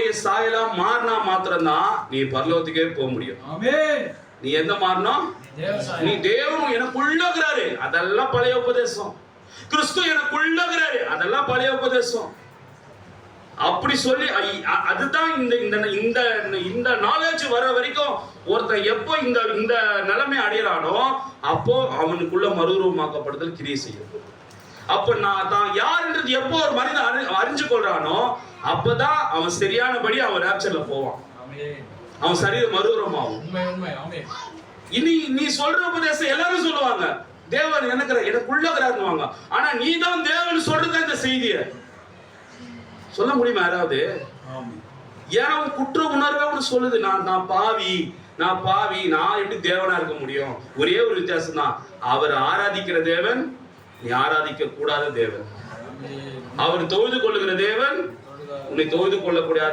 தேவனுடைய சாயலா மாறினா மாத்திரம்தான் நீ பரலோகத்துக்கே போக முடியும். நீ எந்த மாறணும்? நீ தேவன் எனக்குள்ளகிறாரு, அதெல்லாம் பழைய உபதேசம். கிறிஸ்து எனக்குள்ளகிறாரு, அதெல்லாம் பழைய உபதேசம். அப்படி சொல்லி அதுதான் இந்த நாலேஜ் வர வரைக்கும் ஒருத்தன் எப்போ இந்த நிலைமை அடையறானோ அப்போ அவனுக்குள்ள மறுரூபமாக்கப்படுதல் கிரியை செய்யும். அப்ப நான் தான் யாருன்றது எப்போ ஒரு மனிதன் அறிஞ்சு கொள்றானோ அப்பதான் அவன் சரியானபடி அவன் ராப்சர்ல போவான். அவன் சரீரம் மறுரூபமாகும். இனி நீ சொல்ற உபதேசம் எல்லாரும் சொல்லுவாங்க, தேவன் எனக்குள்ளகிறாருன்னு. ஆனா நீ தான் தேவன் சொல்றத இந்த செய்திய சொல்ல முடியுமா யாராவது? ஏன்னா குற்ற உணர்வு சொல்லுது, நான் பாவி, நான் எப்படி தேவனா இருக்க முடியும்? ஒரே ஒரு வித்தியாசம் தான், அவர் ஆராதிக்கிற தேவன், நீ ஆராதிக்க கூடாத தேவன். அவர் தொழுது கொள்ளுகிற தேவன், உன்னை தொழுது கொள்ளக்கூடாது